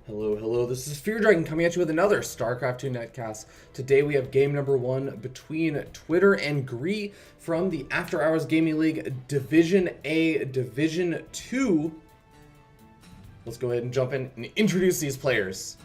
Hello, hello, this is Fear Dragon coming at you with another StarCraft 2 netcast. Today we have game number 1 between Twitter and GREE from the After Hours Gaming League Division A, Division 2. Let's go ahead and jump in and introduce these players.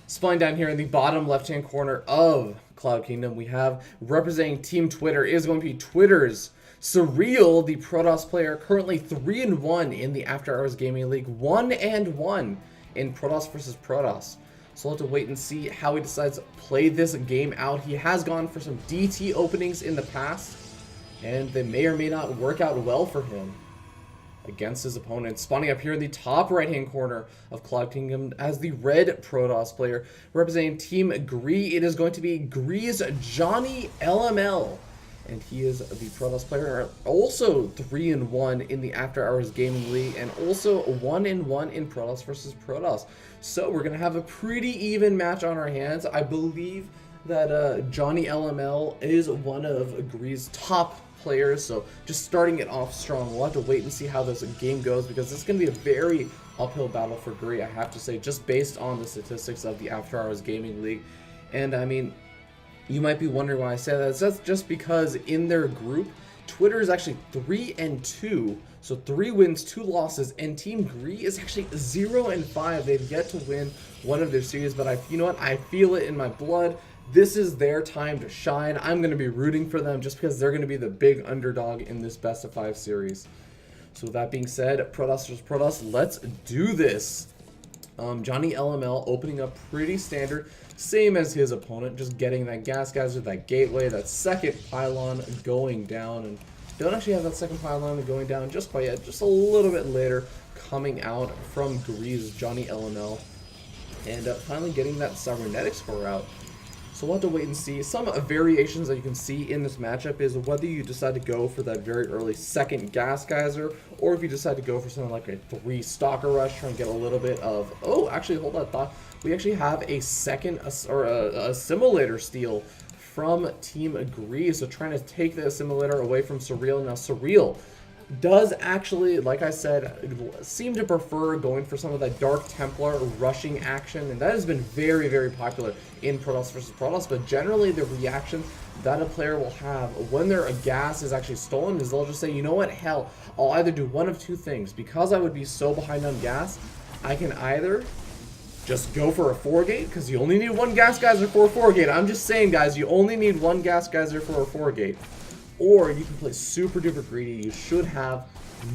Spawning down here in the bottom left-hand corner of Cloud Kingdom, we have representing Team Twitter is going to be Twitter's Surreal, the Protoss player, currently 3-1 in the After Hours Gaming League, 1-1 in Protoss versus Protoss. So we'll have to wait and see how he decides to play this game out. He has gone for some DT openings in the past, and they may or may not work out well for him against his opponent. Spawning up here in the top right-hand corner of Cloud Kingdom as the red Protoss player representing Team GREE, it is going to be GREE's JohnnyLML. And he is the Protoss player, also 3-1 in the After Hours Gaming League, and also 1-1 in Protoss versus Protoss. So we're gonna have a pretty even match on our hands. I believe that JohnnyLML is one of GREE's top players, so just starting it off strong. We'll have to wait and see how this game goes, because it's gonna be a very uphill battle for GREE, I have to say, just based on the statistics of the After Hours Gaming League. And I mean, you might be wondering why I say that. That's just because in their group, Twitter is actually 3-2, so 3 wins, 2 losses, and Team GREE is actually 0-5. They've yet to win one of their series, but you know what? I feel it in my blood. This is their time to shine. I'm going to be rooting for them just because they're going to be the big underdog in this best of 5 series. So with that being said, Protoss versus Protoss, let's do this. JohnnyLML opening up pretty standard, same as his opponent, just getting that gas geyser, that gateway, that second pylon going down, and don't actually have that second pylon going down just quite yet, just a little bit later coming out from GREE's JohnnyLML, and finally getting that cybernetic score out. So we'll have to wait and see. Some variations that you can see in this matchup is whether you decide to go for that very early second gas geyser, or if you decide to go for something like a 3 stalker rush, try and get a little bit of, oh, actually, hold on, thought we actually have a second, or a assimilator steal from Team GREE, so trying to take the assimilator away from Surreal. Now, Surreal does actually, like I said, seem to prefer going for some of that Dark Templar rushing action, and that has been very, very popular in Protoss versus Protoss. But generally, the reaction that a player will have when their gas is actually stolen is they'll just say, you know what, hell, I'll either do one of 2 things. Because I would be so behind on gas, I can either just go for a 4-gate, because you only need 1 gas geyser for a 4-gate. I'm just saying, guys, you only need 1 gas geyser for a 4-gate. Or you can play super duper greedy. You should have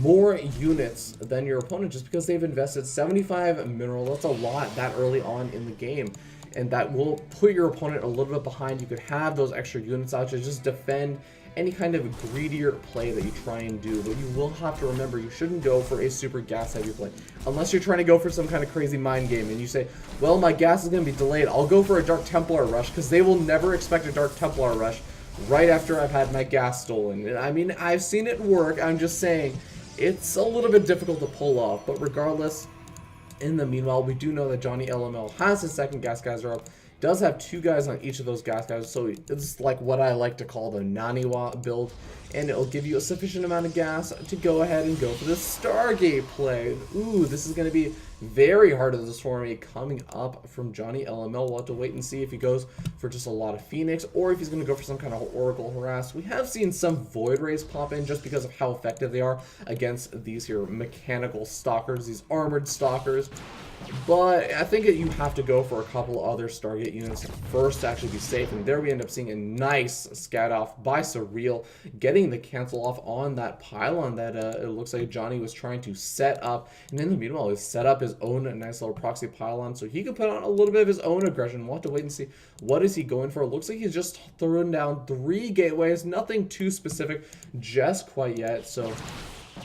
more units than your opponent just because they've invested 75 mineral. That's a lot that early on in the game, and that will put your opponent a little bit behind. You could have those extra units out to just defend any kind of greedier play that you try and do. But you will have to remember, you shouldn't go for a super gas heavy play unless you're trying to go for some kind of crazy mind game and you say, well, my gas is going to be delayed, I'll go for a Dark Templar rush, because they will never expect a Dark Templar rush right after I've had my gas stolen. And I mean, I've seen it work. I'm just saying it's a little bit difficult to pull off. But regardless, in the meanwhile, we do know that JohnnyLML has his second gas geyser up. Does have 2 guys on each of those gas geysers, so it's like what I like to call the Naniwa build, and it'll give you a sufficient amount of gas to go ahead and go for the Stargate play. Ooh, this is going to be very hard of this for me coming up from JohnnyLML. We'll have to wait and see if he goes for just a lot of Phoenix, or if he's going to go for some kind of Oracle Harass. We have seen some Void Rays pop in just because of how effective they are against these here mechanical stalkers, these armored stalkers. But I think that you have to go for a couple other Stargate units first to actually be safe. And there we end up seeing a nice scat off by Surreal, getting the cancel off on that pylon that it looks like Johnny was trying to set up. And in the meanwhile, he set up his own nice little proxy pylon so he could put on a little bit of his own aggression. We'll have to wait and see what is he going for. It looks like he's just thrown down 3 gateways, nothing too specific just quite yet. So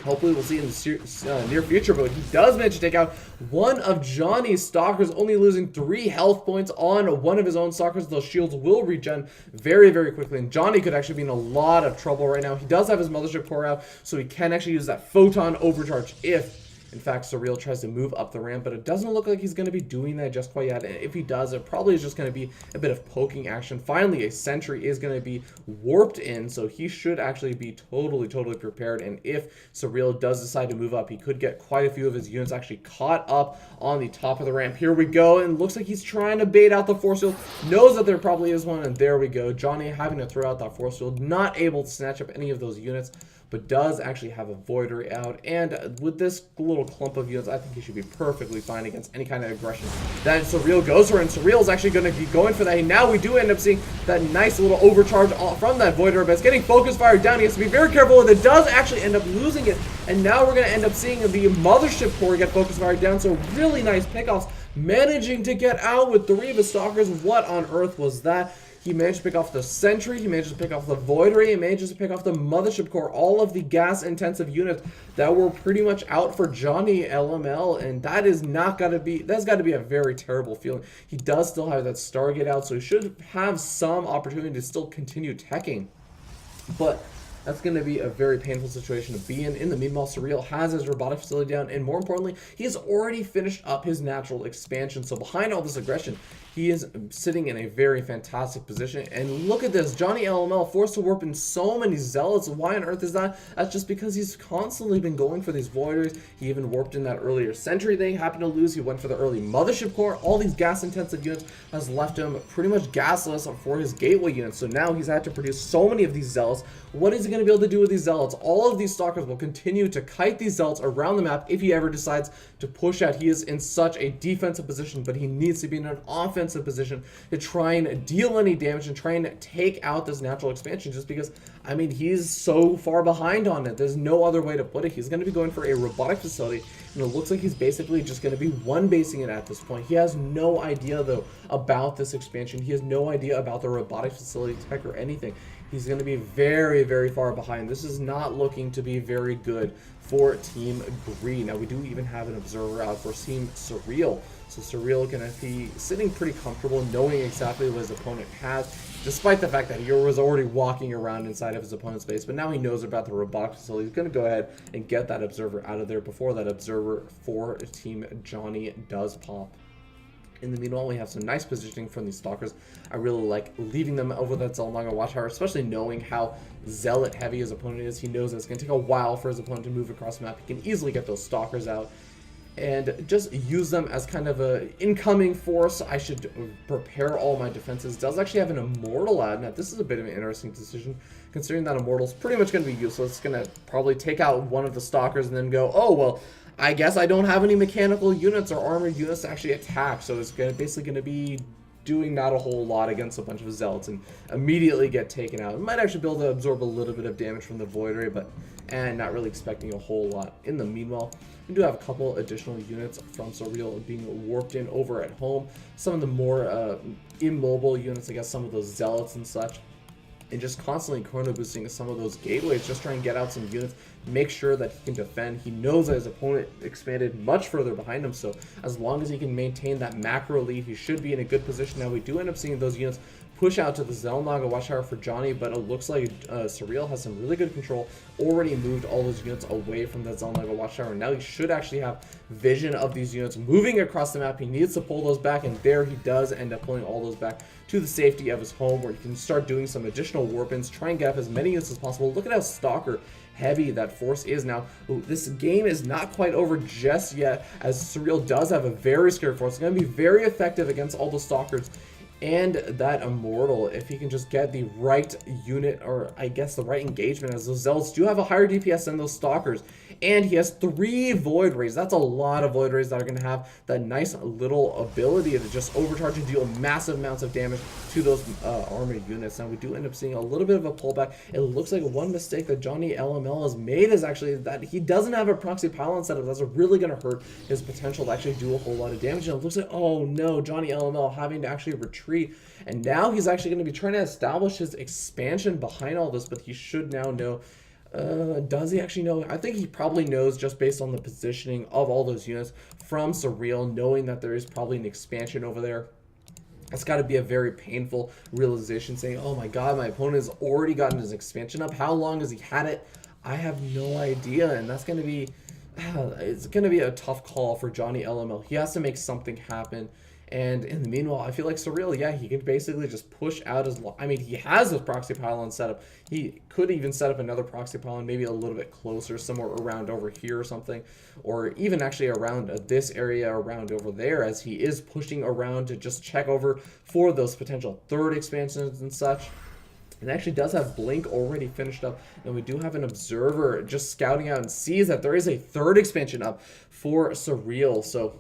hopefully we'll see in the near future, but he does manage to take out one of Johnny's stalkers, only losing 3 health points on one of his own stalkers. Those shields will regen very, very quickly, and Johnny could actually be in a lot of trouble right now. He does have his mothership core out, so he can actually use that photon overcharge if In fact, Surreal tries to move up the ramp, but it doesn't look like he's going to be doing that just quite yet. And if he does, it probably is just going to be a bit of poking action. Finally, a sentry is going to be warped in, so he should actually be totally prepared. And if Surreal does decide to move up, he could get quite a few of his units actually caught up on the top of the ramp. Here we go, and looks like he's trying to bait out the force field. Knows that there probably is one, and there we go. Johnny having to throw out that force field, not able to snatch up any of those units, but does actually have a void ray out. And with this little clump of units, I think he should be perfectly fine against any kind of aggression that Surreal goes for. And Surreal is actually going to be going for that. And now we do end up seeing that nice little overcharge from that void ray, but it's getting focus fire down. He has to be very careful with it. Does actually end up losing it. And now we're going to end up seeing the mothership core get focus fire down. So really nice pickoffs, managing to get out with 3 of his stalkers. What on earth was that? He managed to pick off the sentry, he managed to pick off the void ray, he managed to pick off the mothership core, all of the gas intensive units that were pretty much out for JohnnyLML, and that is not gotta be, that's gotta be a very terrible feeling. He does still have that Stargate out, so he should have some opportunity to still continue teching, but that's going to be a very painful situation to be in. In the meanwhile, Surreal has his robotic facility down, and more importantly, he has already finished up his natural expansion. So behind all this aggression, he is sitting in a very fantastic position. And look at this, JohnnyLML forced to warp in so many zealots. Why on earth is that? That's just because he's constantly been going for these voiders. He even warped in that earlier sentry thing, happened to lose. He went for the early mothership core. All these gas-intensive units has left him pretty much gasless for his gateway units. So now he's had to produce so many of these zealots. What is he going to be able to do with these zealots? All of these stalkers will continue to kite these zealots around the map if he ever decides to push out. He is in such a defensive position, but he needs to be in an offensive position to try and deal any damage and try and take out this natural expansion, just because, I mean, he's so far behind on it. There's no other way to put it. He's going to be going for a robotic facility, and it looks like he's basically just going to be one-basing it at this point. He has no idea, though, about this expansion. He has no idea about the robotic facility tech or anything. He's going to be very far behind. This is not looking to be very good for Team GREE. Now, we do even have an observer out for Team Surreal. So Surreal going to be sitting pretty comfortable, knowing exactly what his opponent has, despite the fact that he was already walking around inside of his opponent's base. But now he knows about the robotic facility. He's going to go ahead and get that observer out of there before that observer for Team Johnny does pop. In the meanwhile, we have some nice positioning from these stalkers. I really like leaving them over that Zelnaga watchtower, especially knowing how zealot heavy his opponent is. He knows that it's going to take a while for his opponent to move across the map. He can easily get those stalkers out and just use them as kind of a incoming force. I should prepare all my defenses. Does actually have an immortal out. Now, this is a bit of an interesting decision, considering that immortal's pretty much going to be useless. It's going to probably take out one of the stalkers and then go, oh, well, I guess I don't have any mechanical units or armored units to actually attack, so it's basically going to be doing not a whole lot against a bunch of zealots and immediately get taken out. It might actually be able to absorb a little bit of damage from the void ray, and not really expecting a whole lot. In the meanwhile, we do have a couple additional units from Surreal being warped in over at home. Some of the more immobile units, I guess some of those zealots and such, and just constantly chrono boosting some of those gateways, just trying to get out some units, make sure that he can defend. He knows that his opponent expanded much further behind him, so as long as he can maintain that macro lead, he should be in a good position. Now, we do end up seeing those units push out to the Zelnaga watchtower for Johnny, but it looks like Surreal has some really good control, already moved all those units away from that Zelnaga watchtower, and now he should actually have vision of these units moving across the map. He needs to pull those back, and there he does end up pulling all those back to the safety of his home, where he can start doing some additional warp-ins, try and get up as many units as possible. Look at how stalker heavy that force is now. This game is not quite over just yet, as Surreal does have a very scared force. It's going to be very effective against all the stalkers and that immortal, if he can just get the right unit, or I guess the right engagement, as those zealots do have a higher DPS than those stalkers, and he has 3 void rays. That's a lot of void rays that are going to have that nice little ability to just overcharge and deal massive amounts of damage to those armored units. Now, we do end up seeing a little bit of a pullback. It looks like one mistake that JohnnyLML has made is actually that he doesn't have a proxy pylon setup. That's really going to hurt his potential to actually do a whole lot of damage. And it looks like, oh no, JohnnyLML having to actually retreat, and now he's actually going to be trying to establish his expansion behind all this, but he should now know. Does he actually know? I think he probably knows, just based on the positioning of all those units from Surreal, knowing that there is probably an expansion over there. It's got to be a very painful realization, saying, oh my god, my opponent has already gotten his expansion up. How long has he had it? I have no idea, and that's going to be it's going to be a tough call for JohnnyLML. He has to make something happen. And in the meanwhile, I feel like Surreal, yeah, he can basically just push out his... I mean, he has his proxy pylon set up. He could even set up another proxy pylon, maybe a little bit closer, somewhere around over here or something. Or even actually around this area, around over there, as he is pushing around to just check over for those potential third expansions and such. It actually does have Blink already finished up, and we do have an observer just scouting out and sees that there is a third expansion up for Surreal. So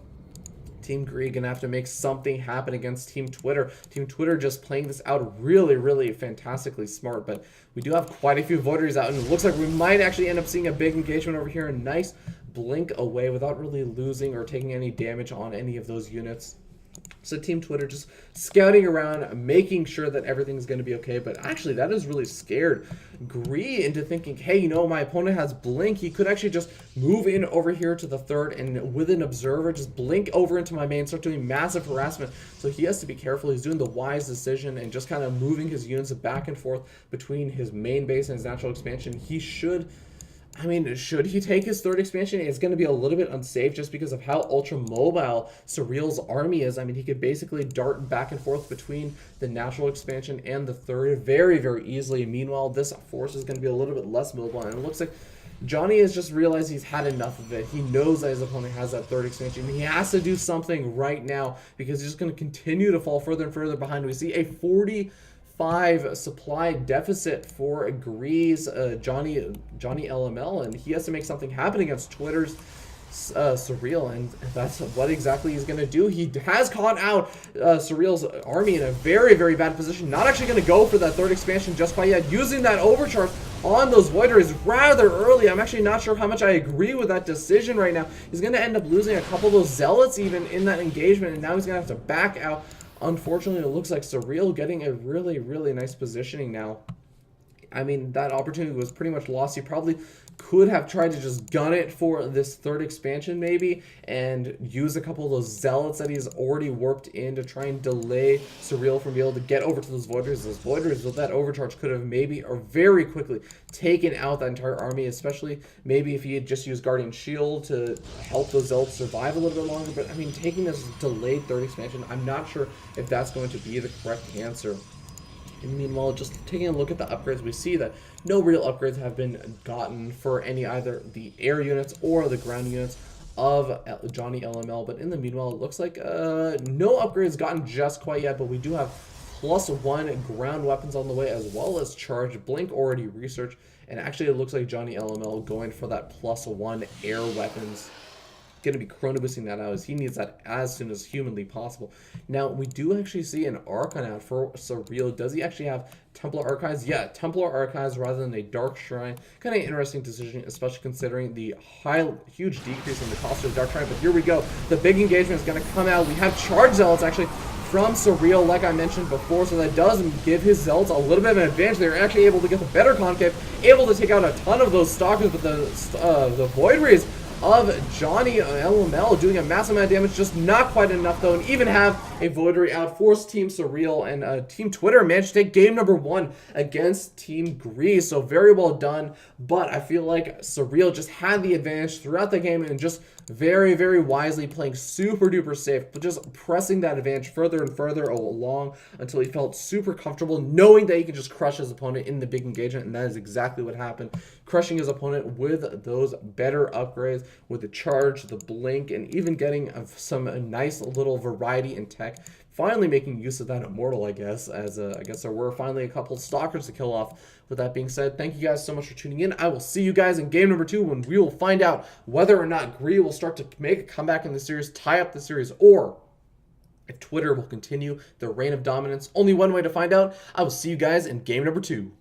Team GREE gonna have to make something happen against Team Twitter. Team Twitter just playing this out really, really fantastically smart, but we do have quite a few votaries out, and it looks like we might actually end up seeing a big engagement over here. A nice Blink away without really losing or taking any damage on any of those units. So Team Twitter just scouting around, making sure that everything's going to be okay. But actually, that has really scared GREE into thinking, hey, you know, my opponent has Blink. He could actually just move in over here to the third and with an observer, just blink over into my main, start doing massive harassment. So he has to be careful. He's doing the wise decision and just kind of moving his units back and forth between his main base and his natural expansion. He should... I mean, should he take his third expansion? It's going to be a little bit unsafe just because of how ultra mobile Surreal's army is. I mean, he could basically dart back and forth between the natural expansion and the third very, very easily. Meanwhile, this force is going to be a little bit less mobile, and it looks like Johnny has just realized he's had enough of it. He knows that his opponent has that third expansion. He has to do something right now because he's just going to continue to fall further and further behind. We see a 45 supply deficit for GREE's JohnnyLML, and he has to make something happen against Twitter's Surreal, and that's what exactly he's going to do. He has caught out Surreal's army in a very, very bad position. Not actually going to go for that third expansion just by yet, using that overcharge on those Voiders rather early. I'm actually not sure how much I agree with that decision right now. He's going to end up losing a couple of those Zealots even in that engagement, and now he's going to have to back out. Unfortunately, it looks like Surreal getting a really, really nice positioning now. I mean, that opportunity was pretty much lost. He probably could have tried to just gun it for this third expansion maybe and use a couple of those Zealots that he's already warped in to try and delay Surreal from being able to get over to those Voiders. Those Voiders with that overcharge could have maybe or very quickly taken out that entire army, especially maybe if he had just used Guardian Shield to help those Zealots survive a little bit longer. But I mean, taking this delayed third expansion, I'm not sure if that's going to be the correct answer. And meanwhile, just taking a look at the upgrades, we see that no real upgrades have been gotten for any either the air units or the ground units of JohnnyLML. But in the meanwhile, it looks like no upgrades gotten just quite yet, but we do have +1 ground weapons on the way, as well as charge. Blink already researched, and actually it looks like JohnnyLML going for that +1 air weapons. Going to be chrono boosting that out, as he needs that as soon as humanly possible. Now, we do actually see an Archon out for Surreal. Does he actually have Templar Archives? Yeah, Templar Archives rather than a Dark Shrine. Kind of interesting decision, especially considering the huge decrease in the cost of the Dark Shrine. But here we go. The big engagement is going to come out. We have Charge Zealots actually from Surreal, like I mentioned before, so that does give his Zealots a little bit of an advantage. They're actually able to get the better concave, able to take out a ton of those Stalkers, but the Void Rays of JohnnyLML doing a massive amount of damage, just not quite enough though, and even have a Voidary out, force Team Surreal and Team Twitter managed to take game number 1 against Team GREE. So very well done, but I feel like Surreal just had the advantage throughout the game and just very, very wisely playing super duper safe, but just pressing that advantage further and further along until he felt super comfortable, knowing that he could just crush his opponent in the big engagement, and that is exactly what happened. Crushing his opponent with those better upgrades, with the charge, the blink, and even getting some nice little variety in tech. Finally making use of that immortal, I guess, as I guess there were finally a couple stalkers to kill off. With that being said, thank you guys so much for tuning in. I will see you guys in game number 2 when we will find out whether or not GREE will start to make a comeback in the series, tie up the series, or if Twitter will continue their reign of dominance. Only one way to find out. I will see you guys in game number 2.